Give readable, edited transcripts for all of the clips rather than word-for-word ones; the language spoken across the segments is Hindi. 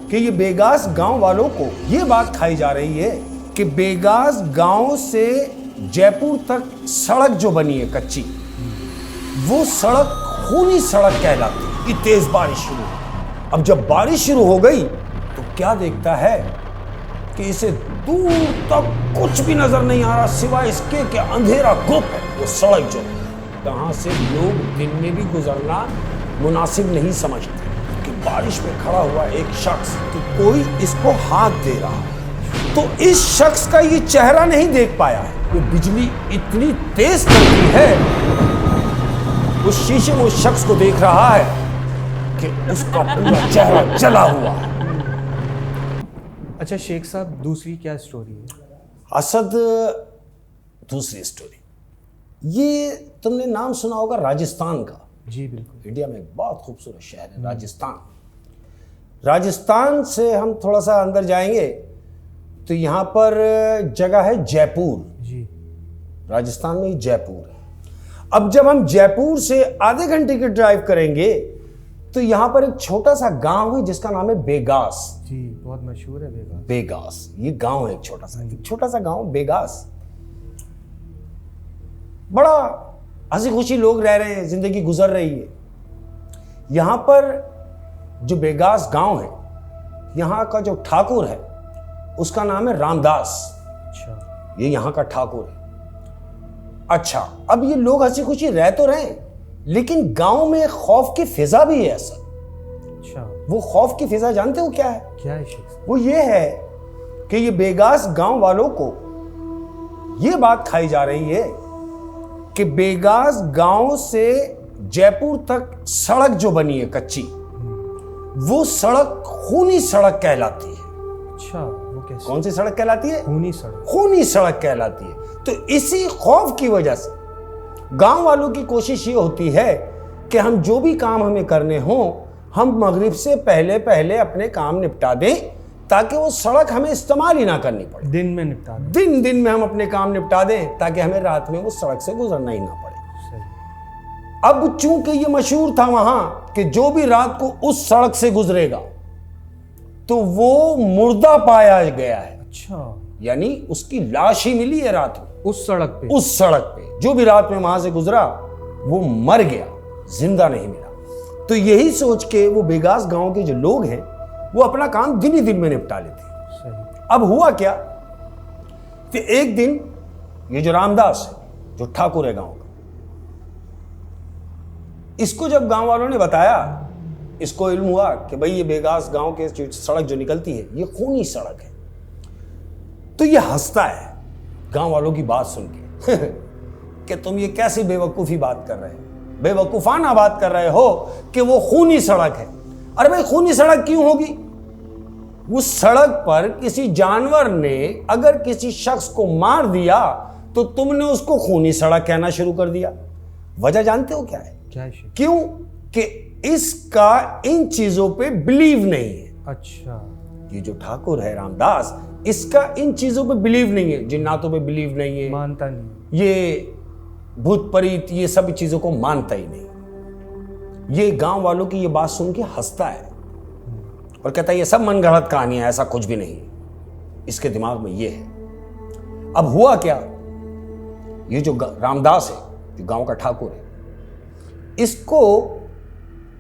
कि ये बेगास गांव वालों को ये बात खाई जा रही है कि बेगास गांव से जयपुर तक सड़क जो बनी है कच्ची, वो सड़क खूनी सड़क कहलाती है। तेज बारिश शुरू हुई। अब जब बारिश शुरू हो गई तो क्या देखता है कि इसे दूर तक कुछ भी नजर नहीं आ रहा सिवाय इसके कि अंधेरा गुप है। वो सड़क जो कहां से लोग दिन में भी गुजरना मुनासिब नहीं समझते कि बारिश में खड़ा हुआ एक शख्स कि कोई इसको हाथ दे रहा है, तो इस शख्स का ये चेहरा नहीं देख पाया है। वो बिजली इतनी तेज चलती है, उस शीशे में उस शख्स को देख रहा है कि उसका पूरा चेहरा जला हुआ है। अच्छा शेख साहब, दूसरी क्या स्टोरी है? असद, दूसरी स्टोरी, ये तुमने नाम सुना होगा राजस्थान का। जी बिल्कुल। इंडिया में एक बहुत खूबसूरत शहर है राजस्थान। राजस्थान से हम थोड़ा सा अंदर जाएंगे तो यहाँ पर जगह है जयपुर। जी। राजस्थान में ही जयपुर है। अब जब हम जयपुर से आधे घंटे की ड्राइव करेंगे तो यहाँ पर एक छोटा सा गांव है जिसका नाम है बेगास। जी, बहुत मशहूर है बेगास। बेगास ये गांव है, एक छोटा सा गांव बेगास। बड़ा हंसी खुशी लोग रह रहे हैं, जिंदगी गुजर रही है। यहां पर जो बेगास गांव है, यहां का जो ठाकुर है उसका नाम है रामदास। अच्छा। ये यहां का ठाकुर है। अच्छा, अब ये लोग हंसी खुशी रह तो रहे, लेकिन गांव में खौफ की फिजा भी है। ऐसा अच्छा, वो खौफ की फिजा जानते हो क्या है? क्या है शेख साहब? वो ये है कि ये बेगास गांव वालों को ये बात खाई जा रही है कि बेगास गांव से जयपुर तक सड़क जो बनी है कच्ची, वो सड़क खूनी सड़क कहलाती है। अच्छा, वो कैसे? कौन सी सड़क कहलाती है? खूनी सड़क। खूनी सड़क कहलाती है। तो इसी खौफ की वजह से गांव वालों की कोशिश ये होती है कि हम जो भी काम हमें करने हो, हम मगरिब से पहले पहले अपने काम निपटा दें ताकि वो सड़क हमें इस्तेमाल ही ना करनी पड़े। दिन में निपटा दें। दिन में हम अपने काम निपटा दें ताकि हमें रात में वो सड़क से गुजरना ही ना पड़े। सही। अब चूंकि ये मशहूर था वहां कि जो भी रात को उस सड़क से गुजरेगा तो वो मुर्दा पाया गया है। अच्छा, यानी उसकी लाश ही मिली है रात में उस सड़क पे? उस सड़क पे जो भी रात में वहां से गुजरा वो मर गया, जिंदा नहीं मिला। तो यही सोच के वो बेगास गांव के जो लोग हैं वो अपना काम दिन ही दिन में निपटा लेते हैं। सही। अब हुआ क्या कि एक दिन ये जो रामदास है, जो ठाकुर है गांव का, इसको जब गांव वालों ने बताया, इसको इल्म हुआ कि भाई ये बेगास गांव के सड़क जो निकलती है ये खूनी सड़क है, तो ये हंसता है गांव वालों की बात सुन के कि तुम ये कैसी बेवकूफी बात कर रहे हो, बेवकूफाना बात कर रहे हो कि वो खूनी सड़क है। अरे भाई, खूनी सड़क क्यों होगी? उस सड़क पर किसी जानवर ने अगर किसी शख्स को मार दिया तो तुमने उसको खूनी सड़क कहना शुरू कर दिया। वजह जानते हो क्या है? क्या है शेख? क्यों? कि इसका इन चीजों पे बिलीव नहीं है। अच्छा। ये जो ठाकुर है रामदास, इसका इन चीजों पे बिलीव नहीं है, जिन्नातों पे बिलीव नहीं है, मानता नहीं। ये भूत प्रेत ये सब चीजों को मानता ही नहीं। ये गांव वालों की ये बात सुन के हंसता है और कहता है ये सब मनगढ़ंत कहानी है, ऐसा कुछ भी नहीं है। इसके दिमाग में ये है। अब हुआ क्या, ये जो रामदास है, जो गांव का ठाकुर है, इसको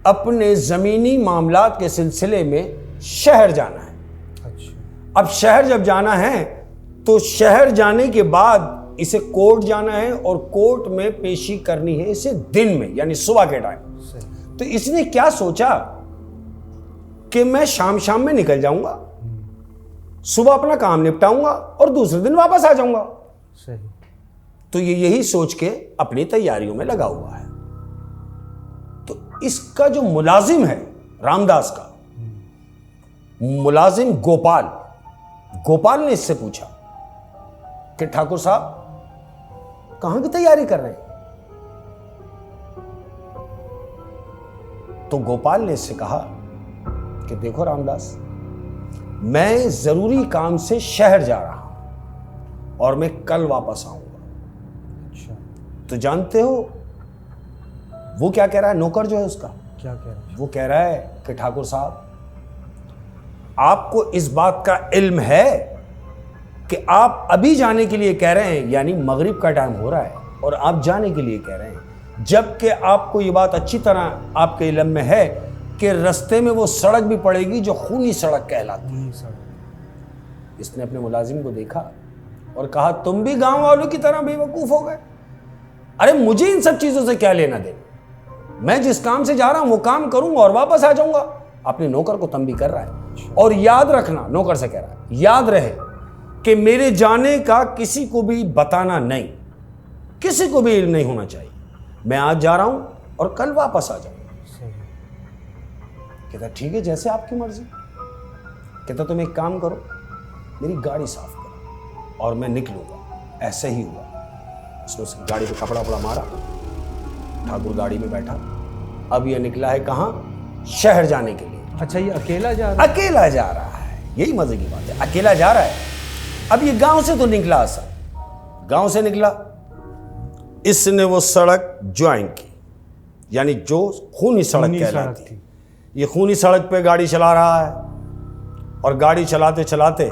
अपने जमीनी मामलात के सिलसिले में शहर जाना है। अच्छा। अब शहर जब जाना है तो शहर जाने के बाद इसे कोर्ट जाना है और कोर्ट में पेशी करनी है इसे दिन में, यानी सुबह के टाइम। तो इसने क्या सोचा कि मैं शाम शाम में निकल जाऊंगा, सुबह अपना काम निपटाऊंगा और दूसरे दिन वापस आ जाऊंगा। सही। तो ये यही सोच के अपनी तैयारियों में लगा हुआ है। तो इसका जो मुलाजिम है रामदास का, मुलाजिम गोपाल ने इससे पूछा कि ठाकुर साहब कहां की तैयारी कर रहे हैं? तो गोपाल ने इससे कहा कि देखो रामदास, मैं जरूरी काम से शहर जा रहा हूं और मैं कल वापस आऊंगा। अच्छा। तो जानते हो वो क्या कह रहा है? नौकर जो है उसका क्या कह रहा है? वो कह रहा है कि ठाकुर साहब आपको इस बात का इल्म है कि आप अभी जाने के लिए कह रहे हैं, यानी मगरिब का टाइम हो रहा है और आप जाने के लिए कह रहे हैं, जबकि आपको ये बात अच्छी तरह आपके इल्म में है कि रास्ते में वो सड़क भी पड़ेगी जो खूनी सड़क कहलाती है। इसने अपने मुलाजिम को देखा और कहा, तुम भी गांव वालों की तरह बेवकूफ हो गए। अरे मुझे इन सब चीजों से क्या लेना देना, मैं जिस काम से जा रहा हूं वो काम करूंगा और वापस आ जाऊंगा। अपने नौकर को तंबी कर रहा है। और याद रखना, नौकर से कह रहा है, याद रहे कि मेरे जाने का किसी को भी बताना नहीं, किसी को भी इल्म नहीं होना चाहिए। मैं आज जा रहा हूं और कल वापस आ जाऊंगा। कहता ठीक है, जैसे आपकी मर्जी। कहता तुम एक काम करो, मेरी गाड़ी साफ करो और मैं निकलूंगा। ऐसे ही हुआ। उसने गाड़ी पे कपड़ा वपड़ा मारा, ठाकुर गाड़ी में बैठा। अब यह निकला है कहाँ? शहर जाने के लिए। अच्छा, ये अकेला जा रहा है? अकेला जा रहा है, यही मजे की बात है, अकेला जा रहा है। अब ये गांव से तो निकला असल, गांव से निकला, इसने वो सड़क ज्वाइन की, यानी जो खूनी सड़क कहलाती थी। ये खूनी सड़क पे गाड़ी चला रहा है और गाड़ी चलाते चलाते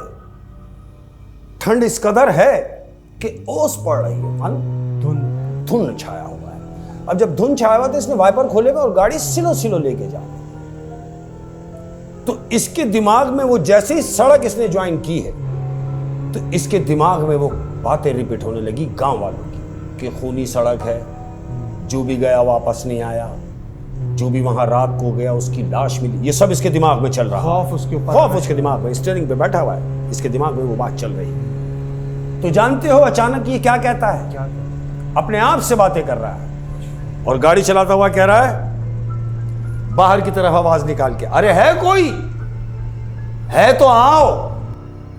ठंड इस कदर है कि ओस पड़ रही है, मालूम, धुंध छाया हुआ है। अब जब धुंध छाया हुआ तो इसने वाइपर खोले हुए और गाड़ी सिलो सिलो लेके जा, तो इसके दिमाग में वो जैसे ही सड़क इसने ज्वाइन की है तो इसके दिमाग में वो बातें रिपीट होने लगी गांव वालों की कि खूनी सड़क है, जो भी गया वापस नहीं आया, जो भी वहां रात को गया उसकी लाश मिली। ये सब इसके दिमाग में चल रहा है। खौफ उसके ऊपर, खौफ उसके दिमाग में, स्टीयरिंग पे बैठा हुआ है, इसके दिमाग में वो बात चल रही है। तो जानते हो अचानक ये क्या कहता है? क्या? अपने आप से बातें कर रहा है और गाड़ी चलाता हुआ कह रहा है बाहर की तरफ आवाज निकाल के, अरे है कोई? है तो आओ,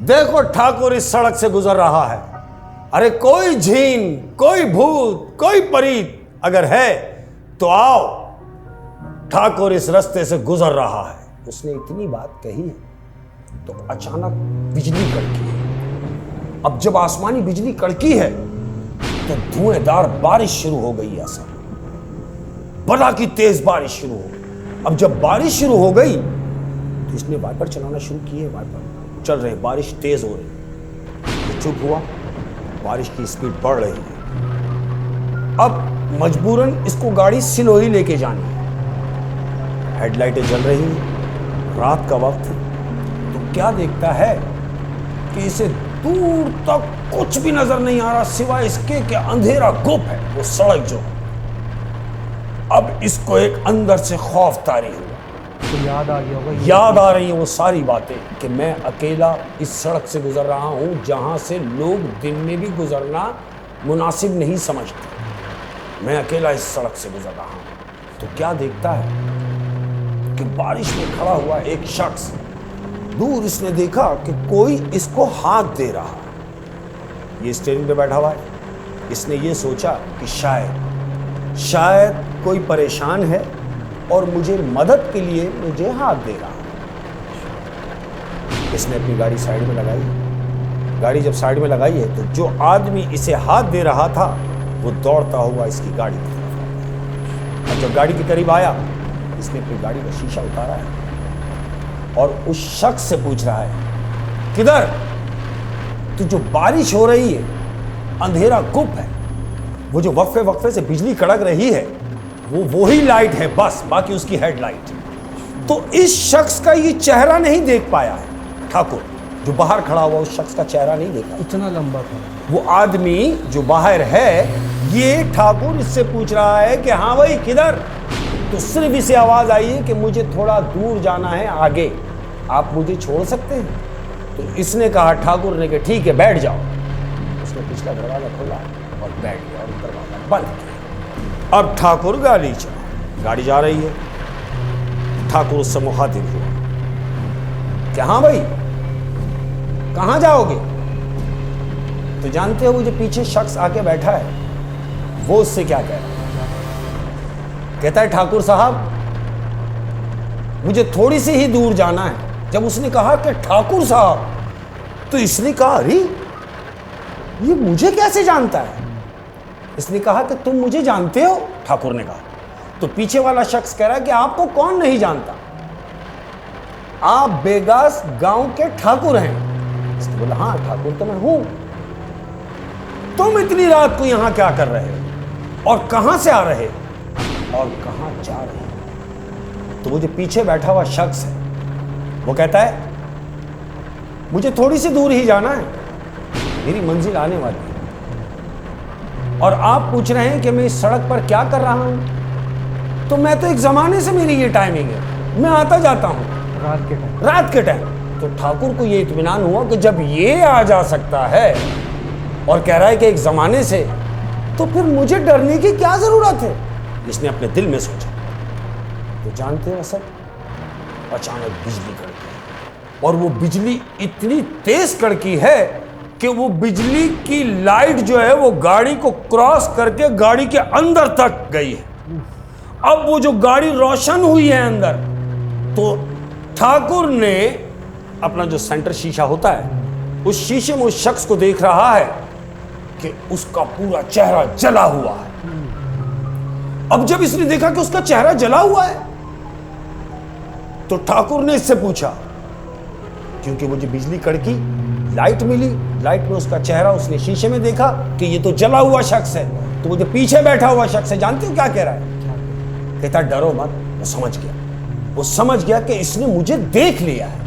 देखो ठाकुर इस सड़क से गुजर रहा है। अरे कोई झीन, कोई भूत, कोई परीत अगर है तो आओ, ठाकुर इस रास्ते से गुजर रहा है। उसने इतनी बात कही है तो अचानक बिजली कड़की है। अब जब आसमानी बिजली कड़की है तो धुएंधार बारिश शुरू हो गई। ऐसा बड़ा की तेज बारिश शुरू हो गई। अब जब बारिश शुरू हो गई तो इसने वाइपर चलाना शुरू किए। वाइपर चल रहे, बारिश तेज हो रही। तो चुप हुआ, बारिश की स्पीड बढ़ रही है। अब मजबूरन इसको गाड़ी सिलोही लेके जानी है। हेडलाइटें जल रही हैं, रात का वक्त है। तो क्या देखता है कि इसे दूर तक कुछ भी नजर नहीं आ रहा सिवाय इसके कि अंधेरा गुप है वो सड़क जो है। अब इसको एक अंदर से खौफ तारी हुआ। तो याद आ गया होगा, याद आ रही है वो सारी बातें कि मैं अकेला इस सड़क से गुजर रहा हूं जहां से लोग दिन में भी गुजरना मुनासिब नहीं समझते। मैं अकेला इस सड़क से गुजर रहा हूं। तो क्या देखता है कि बारिश में खड़ा हुआ एक शख्स, दूर इसने देखा कि कोई इसको हाथ दे रहा है। ये स्टीयरिंग पे बैठा हुआ है। इसने ये सोचा कि शायद कोई परेशान है और मुझे मदद के लिए मुझे हाथ दे रहा है। इसने अपनी गाड़ी साइड में लगाई। गाड़ी जब साइड में लगाई है तो जो आदमी इसे हाथ दे रहा था वो दौड़ता हुआ इसकी गाड़ी की तरफ आया। और जब गाड़ी के करीब आया इसने अपनी गाड़ी का शीशा उतारा है और उस शख्स से पूछ रहा है, किधर? तो जो बारिश हो रही है, अंधेरा गुप है, वो जो वक्फे वक्फे से बिजली कड़क रही है वो ही लाइट है बस, बाकी उसकी हेडलाइट। तो इस शख्स का ये चेहरा नहीं देख पाया है ठाकुर। जो बाहर खड़ा हुआ उस शख्स का चेहरा नहीं देखा। इतना लंबा था वो आदमी जो बाहर है। ये ठाकुर इससे पूछ रहा है कि हाँ भाई किधर? तो सिर्फ इसे आवाज आई है कि मुझे थोड़ा दूर जाना है आगे, आप मुझे छोड़ सकते हैं? तो इसने कहा, ठाकुर ने कहा ठीक है बैठ जाओ। उसने पिछला दरवाजा खोला और बैठ गया और दरवाजा बंद किया। अब ठाकुर गाड़ी जा रही है। ठाकुर उससे मुखातिब हुआ कि हाँ भाई कहाँ जाओगे? तो जानते हो वो जो पीछे शख्स आके बैठा है वो उससे क्या कह रहा है? कहता है ठाकुर साहब मुझे थोड़ी सी ही दूर जाना है। जब उसने कहा कि ठाकुर साहब तो इसने कहा अरे ये मुझे कैसे जानता है? इसने कहा कि तुम मुझे जानते हो? ठाकुर ने कहा। तो पीछे वाला शख्स कह रहा है कि आपको कौन नहीं जानता, आप बेगास गांव के ठाकुर हैं? इसने बोला हाँ ठाकुर तो मैं हूं। तुम इतनी रात को यहां क्या कर रहे हो और कहां से आ रहे हो और कहां जा रहे हो? तो वो जो पीछे बैठा हुआ शख्स है वो कहता है मुझे थोड़ी सी दूर ही जाना है, मेरी मंजिल आने वाली है, और आप पूछ रहे हैं कि मैं इस सड़क पर क्या कर रहा हूं? तो मैं तो एक जमाने से मेरी ये टाइमिंग है, मैं आता जाता हूं रात के टाइम। तो ठाकुर को ये इत्मीनान हुआ कि जब ये आ जा सकता है और कह रहा है कि एक जमाने से, तो फिर मुझे डरने की क्या जरूरत है, इसने अपने दिल में सोचा। तो जानते हो असद, अचानक बिजली कड़की और वो बिजली इतनी तेज कड़की है कि वो बिजली की लाइट जो है वो गाड़ी को क्रॉस करके गाड़ी के अंदर तक गई है। अब वो जो गाड़ी रोशन हुई है अंदर, तो ठाकुर ने अपना जो सेंटर शीशा होता है उस शीशे में उस शख्स को देख रहा है कि उसका पूरा चेहरा जला हुआ है। अब जब इसने देखा कि उसका चेहरा जला हुआ है तो ठाकुर ने इससे पूछा, क्योंकि वो जो बिजली कड़की, लाइट मिली, लाइट में उसका चेहरा उसने शीशे में देखा कि ये तो जला हुआ शख्स है। तो वो जो पीछे बैठा हुआ शख्स है, जानते हो क्या कह रहा है? कहता डरो मत। वो समझ गया, वो समझ गया कि इसने मुझे देख लिया है।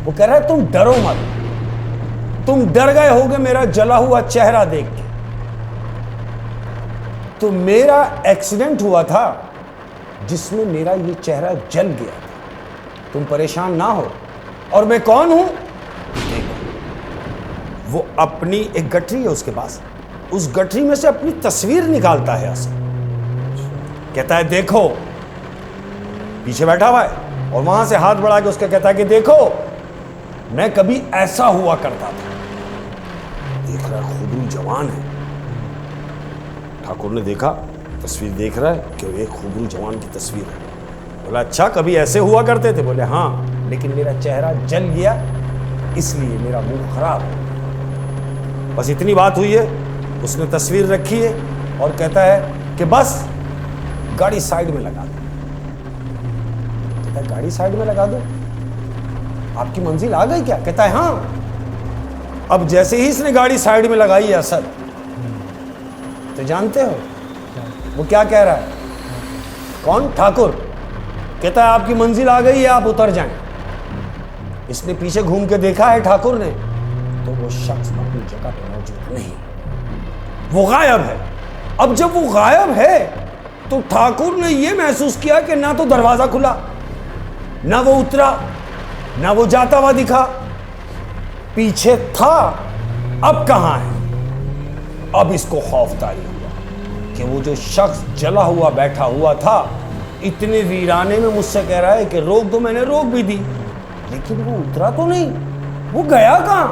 वो कह रहा है तुम डरो मत, तुम डर गए होगे मेरा जला हुआ चेहरा देख के। तो मेरा एक्सीडेंट हुआ था जिसमें मेरा ये चेहरा जल गया था, तुम परेशान ना हो। और मैं कौन हूं? देखो, वो अपनी एक गठरी है उसके पास, उस गठरी में से अपनी तस्वीर निकालता है असद। कहता है देखो, पीछे बैठा हुआ है और वहां से हाथ बढ़ा के उसका कहता है कि देखो मैं कभी ऐसा हुआ करता था। देख रहा है खुदू जवान है। ठाकुर ने देखा, तस्वीर देख रहा है कि वो एक खुबरू जवान की तस्वीर है। बोला अच्छा कभी ऐसे हुआ करते थे? बोले हाँ, लेकिन मेरा चेहरा जल गया इसलिए मेरा मुंह खराब है। बस इतनी बात हुई है। उसने तस्वीर रखी है और कहता है कि बस गाड़ी साइड में लगा दो। कहता है गाड़ी साइड में लगा दो, आपकी मंजिल आ गई क्या? कहता है हाँ। अब जैसे ही इसने गाड़ी साइड में लगाई है असद, तो जानते हो वो क्या कह रहा है? कौन? ठाकुर। कहता है आपकी मंजिल आ गई है, आप उतर जाएं। इसने पीछे घूम के देखा है ठाकुर ने, तो वो शख्स अपनी जगह पर मौजूद नहीं, वो गायब है। अब जब वो गायब है तो ठाकुर ने यह महसूस किया कि ना तो दरवाजा खुला, ना वो उतरा, ना वो जाता हुआ दिखा, पीछे था, अब कहां है? अब इसको खौफदारी हुआ कि वो जो शख्स जला हुआ बैठा हुआ था, इतने वीराने में मुझसे कह रहा है कि रोक दो। मैंने रोक भी दी, लेकिन वो उतरा तो नहीं, वो गया कहां?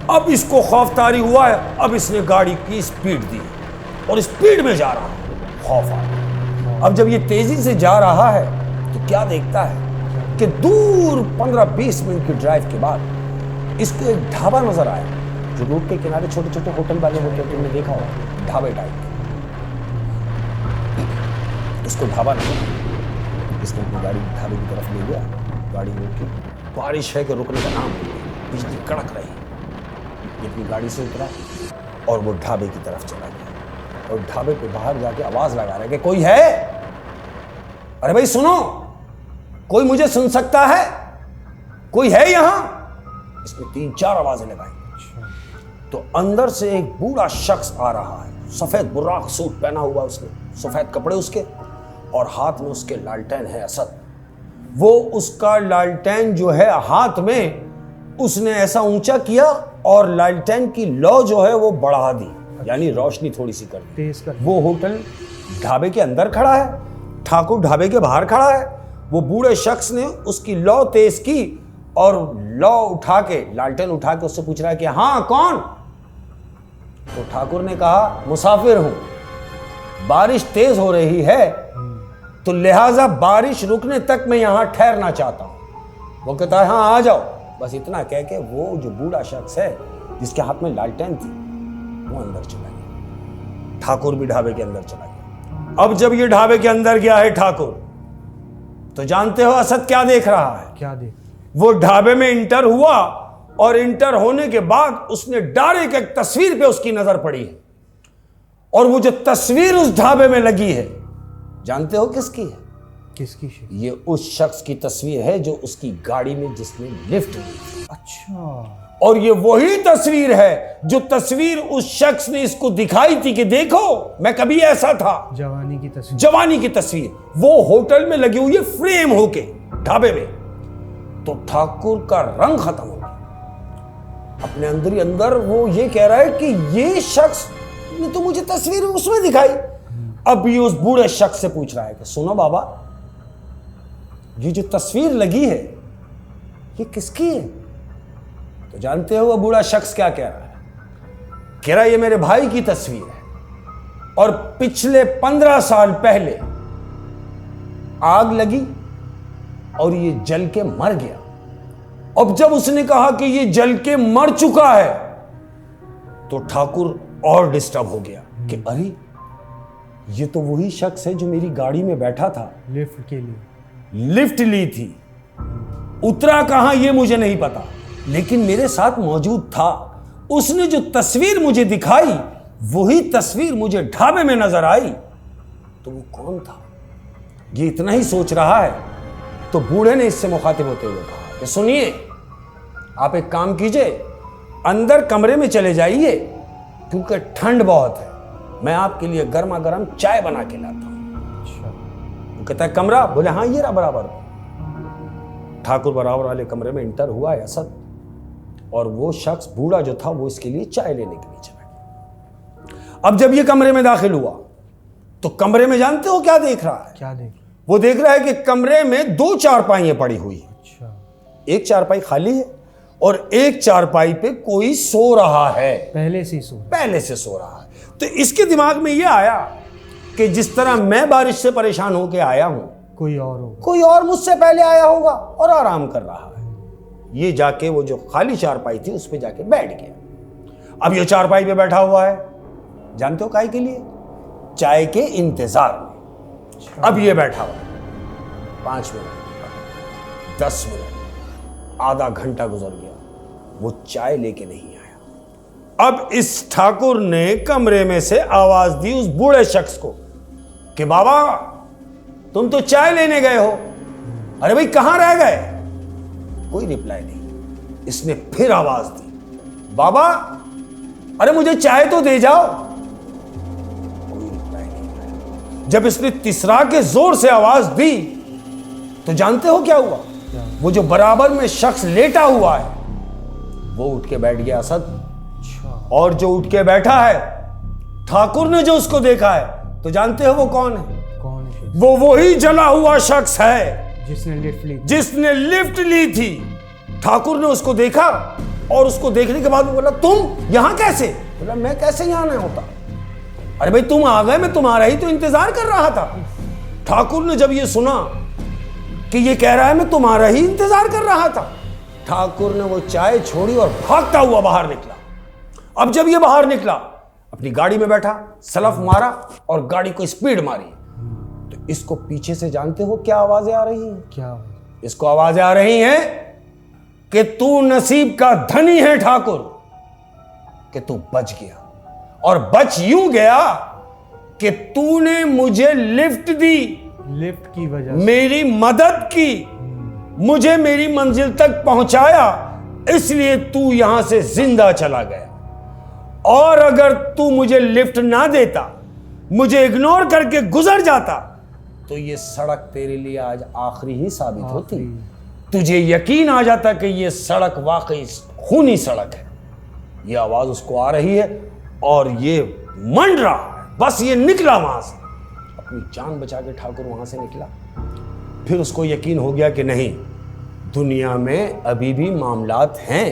अब इसको खौफदारी हुआ है। अब इसने गाड़ी की स्पीड दी और स्पीड में जा रहा है, खौफ आ गया। अब जब ये तेजी से जा रहा है तो क्या देखता है कि दूर 15-20 मिनट की ड्राइव के बाद इसको एक ढाबा नजर आया, जो रोड के किनारे छोटे छोटे होटल वाले होते हैं, तुमने देखा होगा, ढाबे टाइप। इसको ढाबा नजर, इसने अपनी गाड़ी ढाबे की तरफ ले गया, गाड़ी रोकी, बारिश है कि रुकने का नाम नहीं, बिजली कड़क रही। ये अपनी गाड़ी से उतरा और वो ढाबे की तरफ चला गया और ढाबे पे बाहर जाके आवाज लगा रहा है कि कोई है? अरे भाई सुनो, कोई मुझे सुन सकता है? कोई है यहां? इसने 3-4 आवाजें लगाई तो अंदर से एक बूढ़ा शख्स आ रहा है, सफेद बुर्राक सूट पहना हुआ उसने, सफेद कपड़े उसके, और हाथ में उसके लालटेन है असद। वो उसका लालटेन जो है हाथ में उसने ऐसा ऊंचा किया और लालटेन की लौ जो है वो बढ़ा दी, यानी रोशनी थोड़ी सी कर दी। वो होटल ढाबे के अंदर खड़ा है, ठाकुर ढाबे के बाहर खड़ा है। वो बूढ़े शख्स ने उसकी लौ तेज की और लौ उठा के, लालटेन उठा के उससे पूछ रहा है कि हाँ कौन? तो ठाकुर ने कहा मुसाफिर हूं, बारिश तेज हो रही है तो लिहाजा बारिश रुकने तक मैं यहां ठहरना चाहता हूं। वो कहता है हाँ आ जाओ। बस इतना कह के वो जो बूढ़ा शख्स है जिसके हाथ में लालटेन थी वो अंदर चला गया। ठाकुर भी ढाबे के अंदर चला गया। अब जब ये ढाबे के अंदर गया है ठाकुर, तो जानते हो असद क्या देख रहा है? क्या देख? वो ढाबे में इंटर हुआ और इंटर होने के बाद उसने डायरेक्ट एक तस्वीर पे उसकी नजर पड़ी है, और वो जो तस्वीर उस ढाबे में लगी है, जानते हो किसकी है? किसकी शिक? ये उस शख्स की तस्वीर है जो उसकी गाड़ी में जिसने लिफ्ट ली। अच्छा। और ये वही तस्वीर है जो तस्वीर उस शख्स ने इसको दिखाई थी कि देखो मैं कभी ऐसा था। जवानी की तस्वीर। जवानी की तस्वीर वो होटल में लगी हुई है, फ्रेम होके ढाबे में। तो ठाकुर का रंग खत्म हो गया। अपने अंदर ही अंदर वो ये कह रहा है कि ये शख्स ने तो मुझे तस्वीर उसमें दिखाई। अब ये उस बूढ़े शख्स से पूछ रहा है कि सुनो बाबा, ये जो तस्वीर लगी है ये किसकी है? तो जानते हो वो बूढ़ा शख्स क्या कह रहा है? कह रहा है ये मेरे भाई की तस्वीर है, और पिछले 15 साल पहले आग लगी और ये जल के मर गया। अब जब उसने कहा कि ये जल के मर चुका है तो ठाकुर और डिस्टर्ब हो गया कि अरे ये तो वही शख्स है जो मेरी गाड़ी में बैठा था, लिफ्ट के लिए लिफ्ट ली थी, उतरा कहां ये मुझे नहीं पता, लेकिन मेरे साथ मौजूद था। उसने जो तस्वीर मुझे दिखाई वही तस्वीर मुझे ढाबे में नजर आई। तो वो कौन था? ये इतना ही सोच रहा है तो बूढ़े ने इससे मुखातिब होते हुए कहा कि सुनिए, आप एक काम कीजिए, अंदर कमरे में चले जाइए क्योंकि ठंड बहुत है, मैं आपके लिए गर्मा गर्म चाय बना के लाता हूं। अच्छा। वो कहता है कमरा? बोले हाँ ये रहा बराबर। ठाकुर बराबर वाले कमरे में इंटर हुआ है असद, और वो शख्स बूढ़ा जो था वो इसके लिए चाय लेने के लिए चला गया। अब जब ये कमरे में दाखिल हुआ तो कमरे में जानते हो क्या देख रहा है? क्या देख? वो देख रहा है कि कमरे में 2 चारपाइयां पड़ी हुई हैं। अच्छा। एक चारपाई खाली है और एक चारपाई पे कोई सो रहा है, पहले से सो रहा है। तो इसके दिमाग में ये आया कि जिस तरह मैं बारिश से परेशान होकर आया हूं, कोई और होगा, कोई और मुझसे पहले आया होगा और आराम कर रहा है। ये जाके वो जो खाली चारपाई थी उस पे जाके बैठ गया। अब ये चारपाई पे बैठा हुआ है, जानते हो काहे के लिए? चाय के इंतजार में। अब ये बैठा हुआ 5 मिनट, 10 मिनट, आधा घंटा गुजर गया, वो चाय लेके नहीं आया। अब इस ठाकुर ने कमरे में से आवाज दी उस बूढ़े शख्स को कि बाबा तुम तो चाय लेने गए हो, अरे भाई कहां रह गए? कोई रिप्लाई नहीं। इसने फिर आवाज दी, बाबा अरे मुझे चाय तो दे जाओ। कोई रिप्लाई नहीं आया। जब इसने तीसरा के जोर से आवाज दी तो जानते हो क्या हुआ? वो जो बराबर में शख्स लेटा हुआ है वो उठ के बैठ गया असद। और जो उठ के बैठा है, ठाकुर ने जो उसको देखा है, तो जानते हो वो कौन है? कौन है? वो वही जला हुआ शख्स है जिसने लिफ्ट ली थी। ठाकुर ने उसको देखा और उसको देखने के बाद वो बोला तुम यहां कैसे? बोला मैं कैसे यहां नहीं होता, अरे भाई तुम आ गए, मैं तुम्हारा ही तो इंतजार कर रहा था। ठाकुर ने जब ये सुना कि ये कह रहा है मैं तुम्हारा ही इंतजार कर रहा था, ठाकुर ने वो चाय छोड़ी और भागता हुआ बाहर निकला। अब जब ये बाहर निकला, अपनी गाड़ी में बैठा, सलफ मारा और गाड़ी को स्पीड मारी। तो इसको पीछे से जानते हो क्या आवाजें आ रही हैं? क्या? इसको आवाजें आ रही हैं कि तू नसीब का धनी है ठाकुर, कि तू बच गया, और बच यूं गया कि तूने मुझे लिफ्ट दी, लिफ्ट की वजह मेरी मदद की, मुझे मेरी मंजिल तक पहुंचाया, इसलिए तू यहां से जिंदा चला गया। और अगर तू मुझे लिफ्ट ना देता, मुझे इग्नोर करके गुजर जाता, तो ये सड़क तेरे लिए आज आखिरी ही साबित होती। तुझे यकीन आ जाता कि ये सड़क वाकई खूनी सड़क है। ये आवाज उसको आ रही है और ये मंड रहा है, बस ये निकला वहां से, अपनी जान बचा के ठाकुर वहां से निकला। फिर उसको यकीन हो गया कि नहीं, दुनिया में अभी भी मामलात हैं,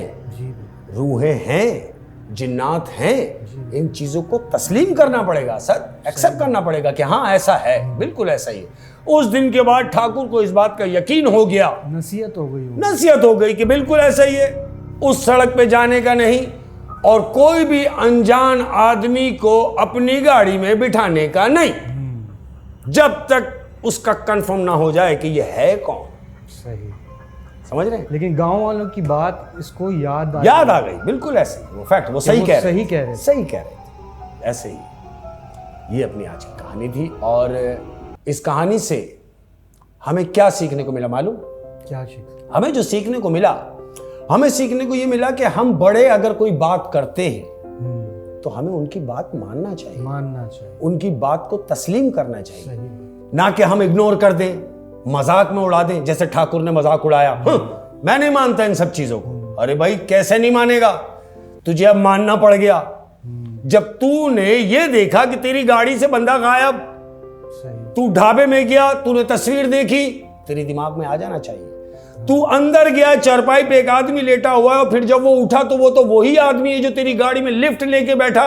रूहें हैं, जिन्नात हैं, इन चीजों को तस्लीम करना पड़ेगा, सर एक्सेप्ट करना पड़ेगा कि हाँ ऐसा है, बिल्कुल ऐसा ही है। उस दिन के बाद ठाकुर को इस बात का यकीन हो गया, नसीहत हो गई कि बिल्कुल ऐसा ही है, उस सड़क पे जाने का नहीं, और कोई भी अनजान आदमी को अपनी गाड़ी में बिठाने का नहीं, जब तक उसका कंफर्म ना हो जाए कि ये है कौन। सही। समझ रहे हैं? लेकिन गांव वालों की बात इसको याद आ गई, बिल्कुल ऐसे ही, वो फैक्ट, वो सही कह रहे थे, सही कह रहे थे, ऐसे ही। ये अपनी आज की कहानी थी, और इस कहानी से हमें क्या सीखने को मिला मालूम? क्या चीज? हमें जो सीखने को मिला, हमें सीखने को ये मिला कि हम बड़े अगर कोई बात करते हैं तो हमें उनकी बात मानना चाहिए, उनकी बात को तस्लीम करना चाहिए, ना कि हम इग्नोर कर दें, मजाक में उड़ा दें, जैसे ठाकुर ने मजाक उड़ाया। मैं नहीं मानता इन सब चीजों को। अरे भाई कैसे नहीं मानेगा, तुझे अब मानना पड़ गया। जब तूने ये देखा कि तेरी गाड़ी से बंदा गायब, तू ढाबे में गया, तूने तस्वीर देखी, तेरे दिमाग में आ जाना चाहिए। तू अंदर गया, चारपाई पे एक आदमी लेटा हुआ है, और फिर जब वो उठा तो वो तो वही आदमी है जो तेरी गाड़ी में लिफ्ट लेके बैठा।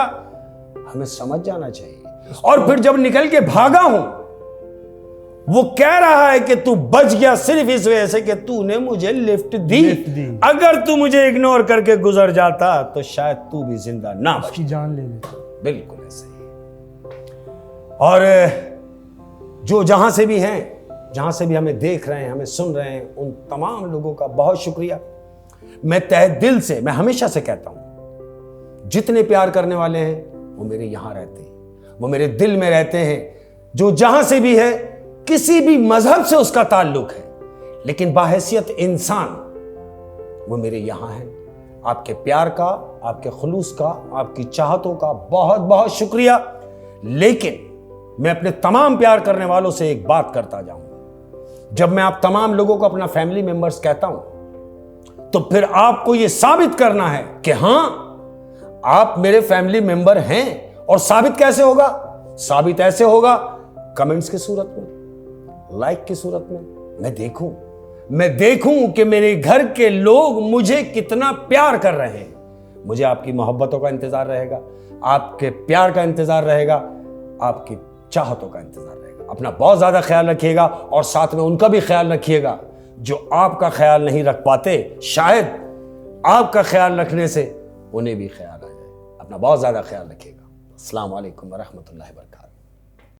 हमें समझ जाना चाहिए। और फिर जब निकल के भागा हूं, वो कह रहा है कि तू बच गया सिर्फ इस वजह से कि तूने मुझे लिफ्ट दी। अगर तू मुझे इग्नोर करके गुजर जाता तो शायद तू भी जिंदा ना बच, उसकी जान ले लेता। बिल्कुल ऐसे ही। और जो जहां से भी हैं, जहां से भी हमें देख रहे हैं, हमें सुन रहे हैं, उन तमाम लोगों का बहुत शुक्रिया। मैं तहे दिल से, मैं हमेशा से कहता हूं, जितने प्यार करने वाले हैं वो मेरे यहां रहते हैं, वो मेरे दिल में रहते हैं। जो जहां से भी है, किसी भी मजहब से उसका ताल्लुक है, लेकिन बाहैसियत इंसान वो मेरे यहां है। आपके प्यार का, आपके खुलूस का, आपकी चाहतों का बहुत बहुत शुक्रिया। लेकिन मैं अपने तमाम प्यार करने वालों से एक बात करता जाऊंगा, जब मैं आप तमाम लोगों को अपना फैमिली मेंबर्स कहता हूं, तो फिर आपको यह साबित करना है कि हां आप मेरे फैमिली मेंबर हैं। और साबित कैसे होगा? साबित ऐसे होगा, कमेंट्स की सूरत में, लाइक की सूरत में। मैं देखूं कि मेरे घर के लोग मुझे कितना प्यार कर रहे हैं। मुझे आपकी मोहब्बतों का इंतजार रहेगा, आपके प्यार का इंतजार रहेगा, आपकी चाहतों का इंतजार रहेगा। अपना बहुत ज्यादा ख्याल रखिएगा, और साथ में उनका भी ख्याल रखिएगा जो आपका ख्याल नहीं रख पाते। शायद आपका ख्याल रखने से उन्हें भी ख्याल आ जाए। अपना बहुत ज्यादा ख्याल रखिएगा। अस्सलाम वालेकुम व रहमतुल्लाहि व बरकातहू।